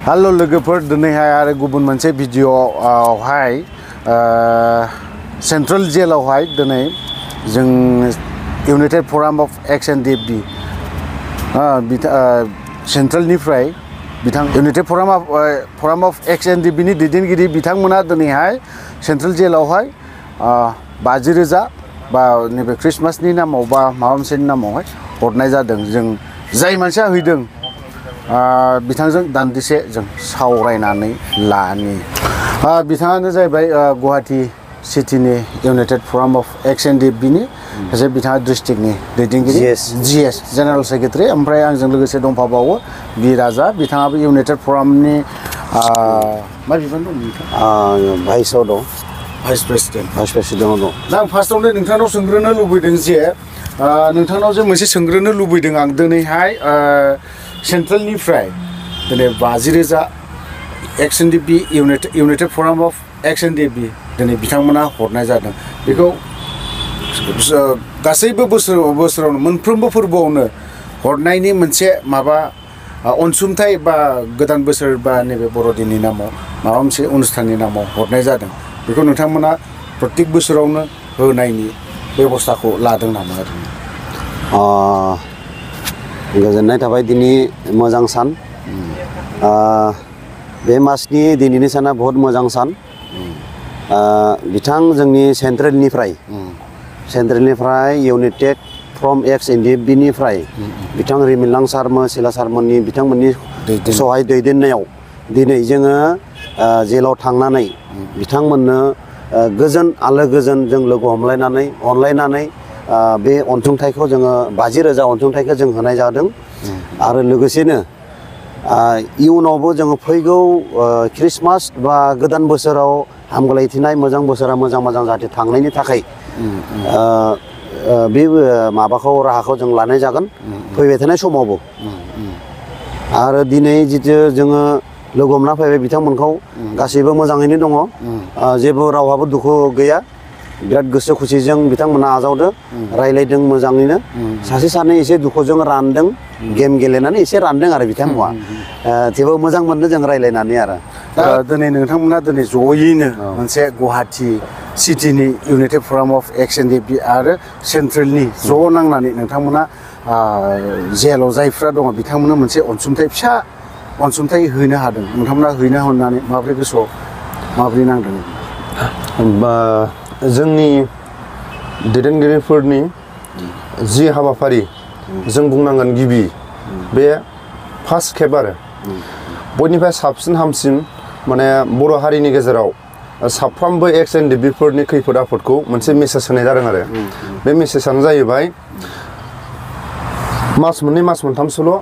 Hello लोगोफोर दिनैहाय आरो गुबुन मोनसे भिडिअआवहाय सेंट्रल जेलावहाय दिनै जों इउनाइटेड फराम अफ ex-ndfb सेंट्रलनिफ्राय इउनाइटेड फराम अफ ex-ndfb नि दैदेनगिरि बिथांमोना दिनैहाय सेंट्रल जेलावहाय 50,000 बा नैबे क्रिसमासनि नामाव बा माबा मोनसेनि नामावहाय हरनाय जादों। जों जाय मानसिया हैदों बिथांजों दान्दिसे जों सावरायनानै लानि। बिथाङानो जाहैबाय गुवाहाटी सिटीनि इउनाइटेड फराम अफ ex-ndfb नि सासे बिथाङा डिस्ट्रिक्टनि दैदेनगिरि GS जेनेरेल सेक्रेटारि, ओमफ्राय आंजों लोगोसे दंफाबावो बि राजा, बिथाङाबो इउनाइटेड फरामनि मा बिबान दं नोंथां? भाइसआव दं, भाइस प्रेसिडेन्ट दं। दा आं फार्स्टआवनो नोंथांनाव सोंग्रोनो लुबैदों जे नोंथांनाव जे मोनसे सोंग्रोनो लुबैदों आं दिनैहाय सेंट्रलनिफ्राय दिनै 50,000 ex-ndfb United forum of ex-ndfb दिनै बिथांमोना हरनाय जादों। बेखौ गासैबो बोसोरावनो मोनफ्रोमबो फोरबोआवनो हरनायनि मोनसे माबा अनसुंथाइ बा गोदान बोसोर बा नैबे बर'दिननि नामाव माबा मोनसे अनुस्थाननि नामाव हरनाय जादों। बेखौ नोंथांमोना प्रत्येक बोसोरावनो होनायनि बेबस्थाखौ लादों नामा? गोजोननाय थाबाय। दिनै मोजां सान, बे मासनि दिनैनि साना बहुत मोजां सान। बिथां जोंनि सेंट्रेलनिफ्राय इउनाइटेड फ्रम ex-ndfb निफ्राय बिथां रिमिलां सारमोन, सिला सारमोननि बिथांमोननि सहाय दैदेननायाव दिनै जोङो जेलाव थांनानै बिथांमोननो गोजोन आलो गोजोन जों लोगो अनलायनानै बे अनसुंथाइखौ जोङो 50,000 अनसुंथाइखौ जों होनाय जादों। आरो लोगोसेनो इयुनावबो जोङो फैगौ क्रिसमास बा गोदान बोसोराव हामगलायथिनाय मोजां बोसोरा मोजां जाहाथे थांनायनि थाखाय बे माबाखौ राहाखौ जों लानाय जागोन फैबाय थानाय समावबो। आरो दिनै जितु जोङो लोगो हमना फैबाय बिथांमोनखौ गासैबो मोजाङैनो दङ, जेबो रावहाबो दुखु गैया, बिराद गोसो खुसिजों बिथांमोना आजावदो, रायलायदों मोजाङैनो। सासे सानै एसे दुखुजों रानदों, गेम गेलेनानै एसे रानदों आरो बिथांमोना, थेवबो मोजां मोनदों जों रायलायनानै। आरो दिनै नोंथांमोना दिनै जयैनो मोनसे गुवाहाटी सिटीनि इउनाइटेड फराम अफ ex-ndfb आरो सेंट्रेलनि ज' नांनानै नोंथांमोना जेलाव जायफ्रा दङ बिथांमोननो मोनसे फिसा अनसुंथाइ हैनो हादों। नोंथांमोना हैनो होननानै माबोरै गोसोआव माबोरै नांदों? जोंनि दैदेनगिरिफोरनि जि हाबाफारि जों बुंनांगोन गिबि बे फार्स्ट खेब आरो बयनिफ्राय साबसिन हामसिन माने बर' हारिनि गेजेराव साफ्रोमबो ex-ndfbफोरनि खैफोद आफोदखौ मोनसे मेसेज होनाय जादों। आरो बे मेसेजआनो जाहैबाय मास मोनथामसोल'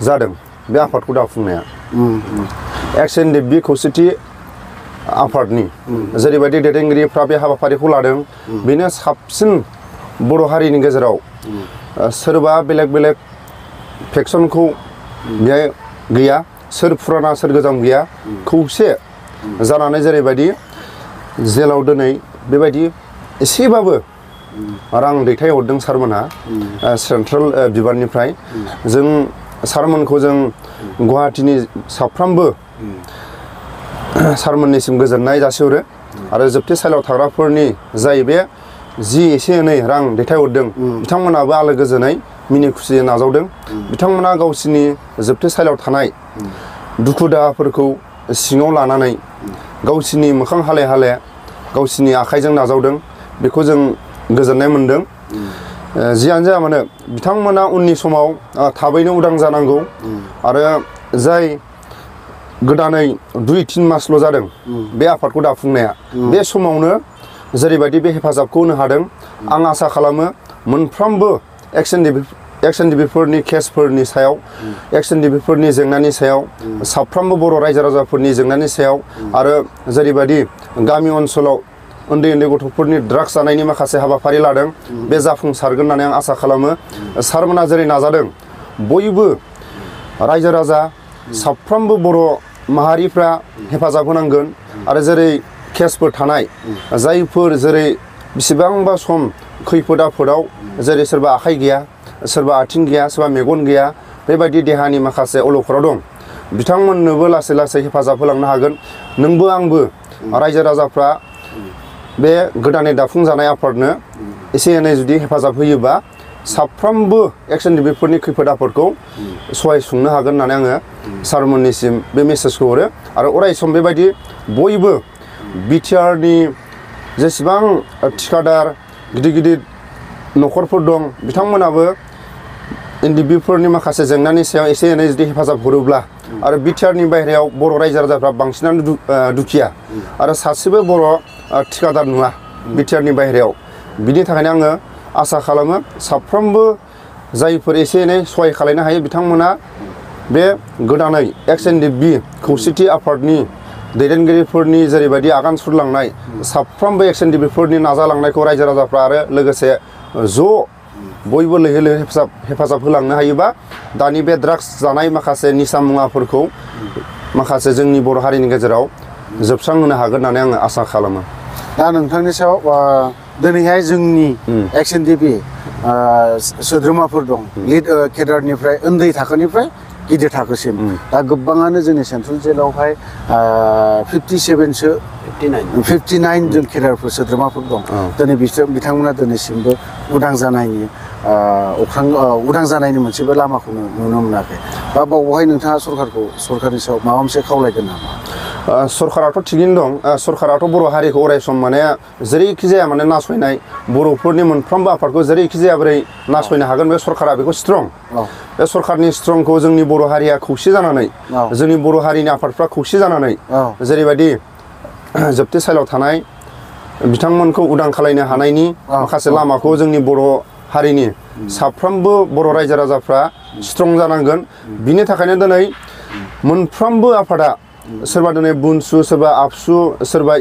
जादों बे आफादखौ दाफुंनाया। ex-ndfb खौसेथि आफादनि जेरैबायदि दैदेनगिरिफ्रा बे हाबाफारिखौ लादों, बेनो साबसिन बर' हारिनि गेजेराव सोरबा बेलेग फेक्सनखौ बेहाय गैया, सोर फुराना सोर गोजाम गैया, खौसे जानानै जेरैबायदि जेलाव दिनै बेबायदि एसेबाबो रां दैथायहरदों सारमोनहा सेंट्रेल बिबाननिफ्राय। जों सारमोनखौ जों गुवाहाटीनि साफ्रोमबो सारमोननिसिम गोजोननाय जासिहरो। आरो जोबथेसालियाव थाग्राफोरनि जाय बे जि एसे एनै रां दैथायहरदों बिथांमोनाबो आलो गोजोनै मिनि खुसियै नाजावदों। बिथांमोना गावसिनि जोबथेसालियाव थानाय दुखु दाहाफोरखौ सिङाव लानानै गावसिनि मोखां हाले गावसिनि आखाइजों नाजावदों, बेखौ जों गोजोननाय मोनदों। जियानो जाया मानो बिथांमोना उननि समाव थाबैनो उदां जानांगौ। आरो जाय गोदानै 2-3 मासल' जादों बे आफादखौ दाफुंनाया, बे समावनो जेरैबायदि बे हेफाजाबखौ होनो हादों, आं आसा खालामो मोनफ्रोमबो ex-ndfbफोरनि केसफोरनि सायाव, ex-ndfबफोरनि जेंनानि सायाव, साफ्रोमबो बर' रायजो राजाफोरनि जेंनानि सायाव, आरो जेरैबायदि गामि ओनसोलाव उन्दै गथ'फोरनि ड्राग्स जानायनि माखासे हाबाफारि लादों, बे जाफुंसारगोन होननानै आं आसा खालामो। सारमोना जेरै नाजादों, बयबो रायजो राजा साफ्रोमबो बर' माहारिफ्रा हेफाजाब होनांगोन। आरो जेरै केसफोर थानाय जायफोर जेरै बेसेबांबा सम खैफोद आफोदाव, जेरै सोरबा आखाइ गैया, सोरबा आथिं गैया, सोरबा मेगन गैया, बेबायदि देहानि माखासे अलखदाव दं, बिथांमोननोबो लासै लासै हेफाजाब होलांनो हागोन नोंबो आंबो रायजो राजाफ्रा बे गोदानै दाफुंजानाय आफादनो एसे एनै जुदि हेफाजाब होयोबा साफ्रोमबो ex-ndfb खैफोद आफोदखौ सहाय सुंनो हागोन होननानै आङो सारमोननिसिम बे मेसेजखौ हरो आरो अराय सम बेबायदि बयबो बिटिआरनि जेसेबां थिखादार गिदिर गिदिर न'खरफोर दं बिथांमोनाबो एनडिबिफोरनि माखासे जेंनानि सायाव एसे एनै जुदि हेफाजाब हरोब्ला आरो बिटिआरनि बाहेरायाव बर' रायजो राजाफ्रा बांसिनानो दुखिया आरो सासेबो बर' थिखादार नुवा बिटिआरनि बाहेरायाव बिनि थाखायनो आङो आसा खालामो साफ्रोमबो जायफोर एसे एनै सहाय खालामनो हायो बिथांमोना बे गोदानै ex-ndfb खौसेथि आफादनि दैदेनगिरिफोरनि जेरैबायदि आगान सुरलांनाय साफ्रोमबो ex-ndfbफोरनि नाजालांनायखौ रायजो राजाफ्रा आरो लोगोसे ज' बयबो लैहोर लैहोर हेफाजाब होलांनो हायोबा दानि बे ड्राग्स जानाय माखासे निसा मुवाफोरखौ माखासे जोंनि बर' हारिनि गेजेराव जोबस्रांहोनो हागोन होननानै आङो आसा खालामो दा नोंथांनि सायाव दिनैहाय जोंनि ex-ndfb सोद्रोमाफोर दं लिड केडारनिफ्राय उन्दै थाखोनिफ्राय गिदिर थाखोसिम दा गोबाङानो जोंनि सेन्ट्रेल जेलावहाय 57सो 59 जों केडारफोर सोद्रोमाफोर दं दिनै बिथांमोना दिनैसिमबो उदां जानायनि उदां जानायनि मोनसेबो लामाखौ नुनो मोनाखै बा बावहाय नोंथाङा सरकारनि सायाव माबा मोनसे खावलायगोन नामा सरकाराथ' थिगैनो दं सरकाराथ' बर' हारिखौ अराय सम माने जेरैखि जाया माने नासयनाय बर'फोरनि मोनफ्रोमबो आफादखौ जेरैखि जाया बोरै नासयनो हागोन बे सरकारा बेखौ स्ट्रं बे सरकारनि स्ट्रंखौ जोंनि बर' हारिया खौसे जानानै जोंनि बर' हारिनि आफादफ्रा खौसे जानानै जेरैबायदि जोबथे साइलाव थानाय बिथांमोनखौ उदां खालामनो हानायनि माखासे लामाखौ जोंनि बर' हारिनि साफ्रोमबो बर' रायजो राजाफ्रा स्ट्रं जानांगोन बिनि थाखायनो दिनै मोनफ्रोमबो आफादा सोरबा दिनै बुनसु सोरबा आबसु सोरबा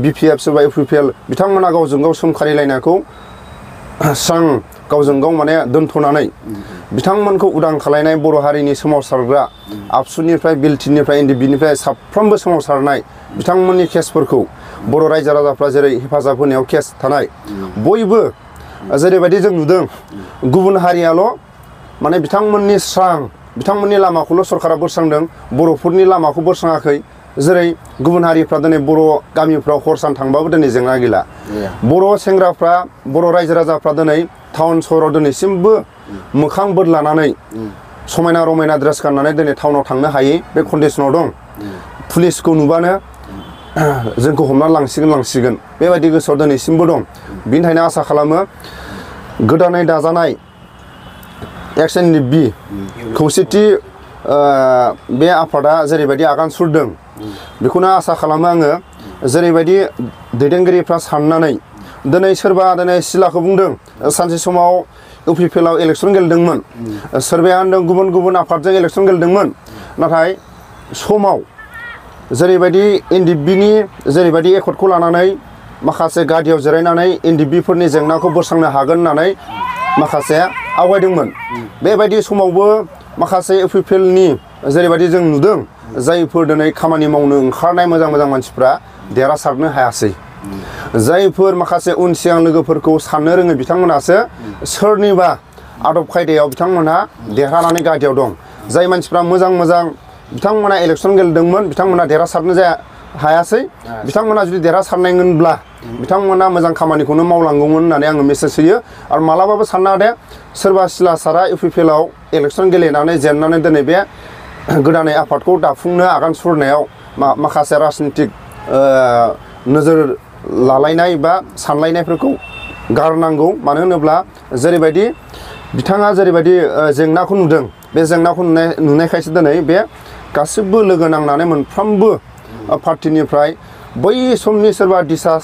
बिपिएफ सोरबा इउपिपिएल बिथांमोना गावजों गाव सोमखारिलायनायखौ स्रां गावजों गाव माने दोनथ'नानै बिथांमोनखौ उदां खालामनाय बर' हारिनि सोमावसारग्रा आबसुनिफ्राय बिलटिनिफ्राय एनडिबिनिफ्राय साफ्रोमबो सोमावसारनाय बिथांमोननि केसफोरखौ बर' रायजो राजाफ्रा जेरै हेफाजाब होनायाव केस थानाय बयबो जेरैबायदि जों नुदों गुबुन हारियाल' माने बिथांमोननि बिथांमोननि लामाखौल' सरकारा बोस्रांदों बर'फोरनि लामाखौ बोस्राङाखै जेरै गुबुन हारिफ्रा दिनै बर' गामिफ्राव हर सान थांबाबो दिनै जेंना गैला बर' सेंग्राफ्रा बर' रायजो राजाफ्रा दिनै टाउन सहराव दिनैसिमबो मोखां बोदलानानै समायना रमायना ड्रेस गाननानै दिनै टाउनाव थांनो हायै बे कन्डिसनाव दं पुलिसखौ नुबानो जोंखौ हमना लांसिगोन बेबायदि गोसोआव दिनैसिमबो दं बिनि थाखायनो आसा खालामो गोदानै दाजानाय ex-ndfb खौसेथि बे आफादा जेरैबायदि आगान सुरदों बेखौनो आसा खालामो आङो जेरैबायदि दैदेनगिरिफ्रा साननानै दिनै सोरबा दिनै सिलाखौ बुंदों सानसे समाव इउपिपिएलआव इलेक्सन गेलेदोंमोन सोरबाया होनदों गुबुन गुबुन आफादजों इलेक्सन गेलेदोंमोन नाथाय समाव जेरैबायदि एनडिबिनि जेरैबायदि एकर्डखौ लानानै माखासे गादियाव जिरायनानै एनडिबिफोरनि जेंनाखौ बोस्रांनो हागोन होननानै माखासे आवगायदोंमोन बेबायदि समावबो माखासे इउपिपिएलनि जेरैबायदि जों नुदों जायफोर दिनै खामानि मावनो ओंखारनाय मोजां मानसिफ्रा देरहासारनो हायासै जायफोर माखासे उन सिगां लोगोफोरखौ साननो रोङो बिथांमोनासो सोरनिबा आदब खायदायाव बिथांमोनहा देरहानानै गादियाव दं जाय मानसिफ्रा मोजां बिथांमोना इलेक्सन गेलेदोंमोन बिथांमोना देरहासारनो हायासै बिथांमोना जुदि देरहासारनायमोनब्ला बिथांमोना मोजां खामानिखौनो मावलांगौमोन होननानै आङो मेसेज होयो आरो मालाबाबो सानना दे सोरबा सिला सारा इउपिपिएलआव इलेक्सन गेलेनानै जेननानै दिनै बे गोदानै आफादखौ दाफुंनो आगान सुरनायाव माखासे राजनितिक नोजोर लालायनाय बा सानलायनायफोरखौ गारनांगौ मानो होनोब्ला जेरैबायदि बिथाङा जेरैबायदि जेंनाखौ नुदों बे जेंनाखौ नुनायखायसो दिनै बे गासिबो लोगो नांनानै मोनफ्रोमबो पार्टिनिफ्राय बै समनि सोरबा डिसास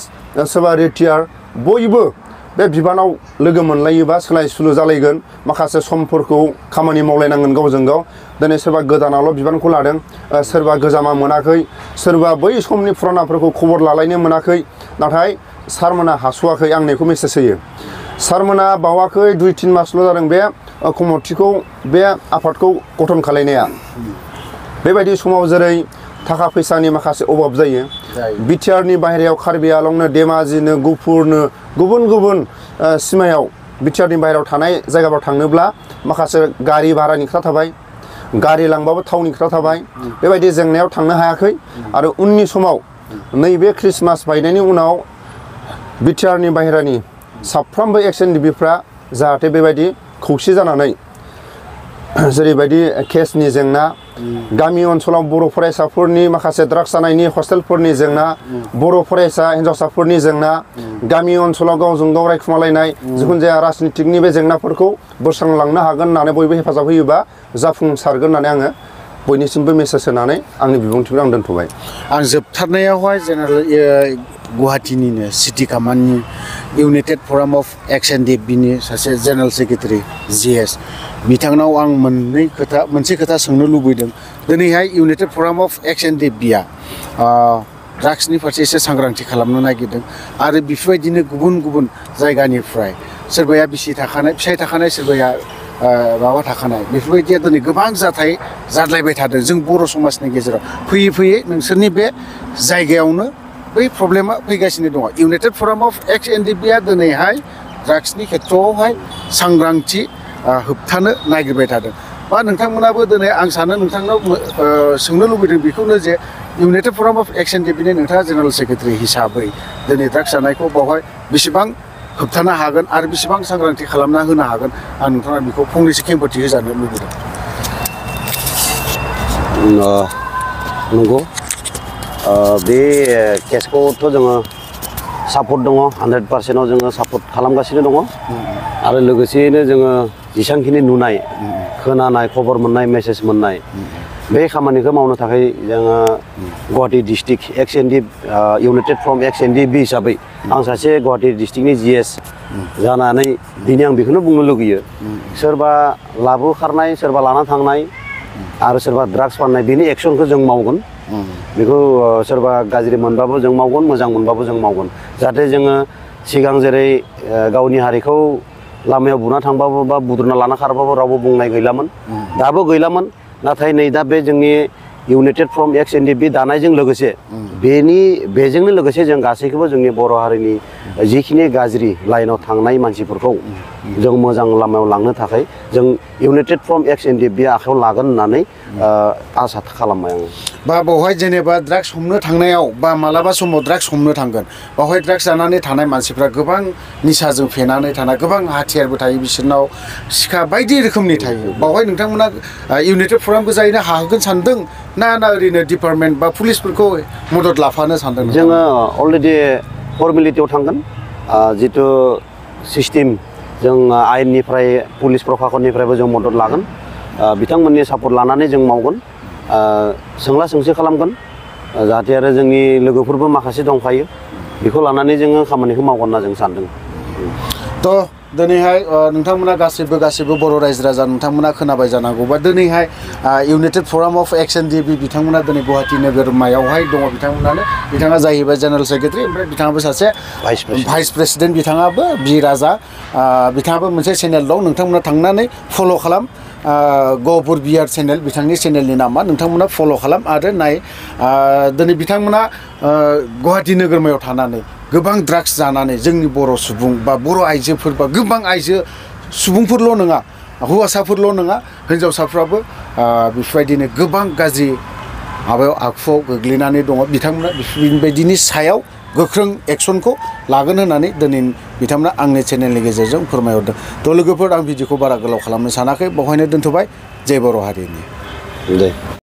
सोरबा रिटियार बयबो बे बिबानाव लोगो मोनलायोबा सोलाय सुलु जालायगोन माखासे समफोरखौ खामानि मावलायनांगोन गावजों गाव दिनै सोरबा गोदानावल' बिबानखौ लादों सोरबा गोजामा मोनाखै सोरबा बै समनि फुरानाफोरखौ खबर लालायनो मोनाखै नाथाय सारमोना हास'वाखै आं बेखौ मेसेज होयो सारमोना बावाखै 2-3 मासल' जादों बे कमिटिखौ बे आफादखौ गठन खालायनाया बेबायदि समाव जेरै थाखा फैसानि माखासे अभाब जायो बिटिआरनि बाहेरायाव कार्बि आलंनो धेमाजिनो गुफुरनो गुबुन सिमायाव बिटिआरनि बाहेरायाव थानाय जायगाफ्राव थांनोब्ला माखासे गारि भारानि खोथा थाबाय गारि लांबाबो थावनि खोथा थाबाय बेबायदि जेंनायाव थांनो हायाखै आरो उननि समाव नैबे ख्रिस्टमास बायनायनि उनाव बिटिआरनि बाहेरानि साफ्रोमबो ex-ndfbफ्रा जाहाथे बेबायदि खौसे जानानै जेरैबायदि केसनि जेंना गामि ओनसोलाव बर' फरायसाफोरनि माखासे ड्राग्स जानायनि हस्टेलफोरनि जेंना बर' फरायसा हिन्जावसाफोरनि जेंना गामि ओनसोलाव गावजों गाव रायखुमालायनाय जिखुनु जाया राजनितिकनि बे जेंनाफोरखौ बोस्रांलांनो हागोन होननानै बयबो हेफाजाब होयोबा जाफुंसारगोन होननानै आङो बयनिसिमबो मेसेज होनानै आंनि बिबुंथिखौ आं दोनथ'बाय। आं जोबथारनायावहाय general गुवाहाटीनिनो city कामान्डनि United forum of ex-ndfbनि सासे जेनेरेल सेक्रेटारि GS बिथांनाव आं मोनसे खोथा सोंनो लुबैदों। दिनैहाय इउनाइटेड फराम अफ ex-ndfbआ ड्राग्सनि फारसे एसे सांग्रांथि खालामनो नागिरदों आरो बेफोरबायदिनो गुबुन गुबुन जायगानिफ्राय सोरबाया बिसि थाखानाय फिसाय थाखानाय सोरबाया माबा थाखानाय बेफोरबायदिया दिनै गोबां जाथाय जाद्लायबाय थादों जों बर' समाजनि गेजेराव फैयै फैयै नोंसोरनि बे जायगायावनो बै प्रब्लेमा फैगासिनो दङ। इउनाइटेड फराम अफ ex-ndfbआ दिनैहाय ड्राग्सनि खेथ्रआवहाय सांग्रांथि होबथानो नागिरबाय थादों बा नोंथांमोनाबो दिनै आं सानो नोंथांनाव सोंनो लुबैदों बेखौनो जे इउनाइटेड फराम अफ ex-ndfbनि नोंथाङा जेनेरेल सेक्रेटारि हिसाबै दिनै ड्राग्स जानायखौ बावहाय बेसेबां होबथानो हागोन आरो बेसेबां सांग्रांथि खालामना होनो हागोन आं नोंथाङा बेखौ फंनैसो खेंफोरथि होजानो लुबैदों। नंगौ बे केसखौथ' जोङो सापर्ट दङ 100%आव जोङो सापर्ट खालामगासिनो दङ आरो लोगोसेयैनो जोङो जेसांखिनि नुनाय खोनानाय खबर मोननाय मेसेज मोननाय बे खामानिखौ मावनो थाखाय जोङो Guwahati district United from ex-ndfb हिसाबै आं सासे गुवाहाटी डिस्ट्रिक्टनि GS जानानै दिनै आं बेखौनो बुंनो लुगैयो सोरबा लाबोखारनाय सोरबा लाना थांनाय आरो सोरबा ड्राग्स फाननाय बेनि एक्सनखौ जों मावगोन बेखौ सोरबा गाज्रि मोनबाबो जों मावगोन मोजां मोनबाबो जों मावगोन जाहाथे जोङो सिगां जेरै गावनि हारिखौ लामायाव बुना थांबाबो बा बुद्रुना लाना खारबाबो रावबो बुंनाय गैलामोन दाबो गैलामोन नाथाय नै दा बे जोंनि इउनाइटेड फ्रम ex-ndfb दानायजों लोगोसे बेजोंनो लोगोसे जों गासैखौबो जोंनि बर' हारिनि जिखिनि गाज्रि लाइनाव थांनाय मानसिफोरखौ जों मोजां लामायाव लांनो थाखाय जों इउनाइटेड फ्रम ex-ndfb आखायाव लागोन होननानै आसा खालामबाय आं। बा बावहाय जेनेबा ड्राग्स हमनो थांनायाव बा मालाबा समाव ड्राग्स हमनो थांगोन बावहाय ड्राग्स जानानै थानाय मानसिफ्रा गोबां निसाजों फेनानै थानाय गोबां हाथियारबो थायो बिसोरनाव सिखा बायदि रोखोमनि थायो बावहाय नोंथांमोना इउनाइटेड फरामखौ जायैनो हाहोगोन सानदों ना ओरैनो डिपार्टमेन्ट बा पुलिसफोरखौ मदद लाफानो सानदों? जोङो अलरेडि फर्मेलिटियाव थांगोन जितु सिस्टेम जों आयेननिफ्राय पुलिस प्रशासननिफ्रायबो जों मदद लागोन बिथांमोननि सापर्ट लानानै जों मावगोन सोंला सोंसि खालामगोन जाहाथे आरो जोंनि लोगोफोरबो माखासे दंखायो बेखौ लानानै जोङो खामानिखौ मावगोन होनना जों सानदों। थ' दिनैहाय नोंथांमोना गासिबो बर' रायजो राजा नोंथांमोना खोनाबाय जानांगौ बा दिनैहाय इउनाइटेड फराम अफ ex-ndfb बिथांमोना दिनै गुवाहाटी नोगोरमायावहाय दङ बिथाङा जाहैबाय जेनेरेल सेक्रेटारि ओमफ्राय बिथाङाबो सासे भाइस प्रेसिडेन्ट बिथाङाबो बि राजा बिथाङाबो मोनसे चेनेल दं नोंथांमोना थांनानै फल' खालाम गहपुर बिहार चेनेल बिथांनि चेनेलनि नामा नोंथांमोना फल' खालाम आरो दिनै बिथांमोना गुवाहाटी नोगोरमायाव थानानै गोबां ड्राग्स जानानै जोंनि बर' सुबुं बा बर' आइजोफोर बा गोबां आइजो सुबुंफोरल' नङा हौवासाफोरल' नङा हिन्जावसाफ्राबो बेफोरबायदिनो गोबां गाज्रि माबायाव आखुआव गोग्लैनानै दङ बिथांमोना बेफोरबायदिनि सायाव गोख्रों एक्सनखौ लागोन होननानै दिनै बिथांमोना आंनि चेनेलनि गेजेरजों फोरमायहरदों। थ' लोगोफोर आं भिडिअखौ बारा गोलाव खालामनो सानाखै बेवहायनो दोनथ'बाय जय बर' हारिनि। दे।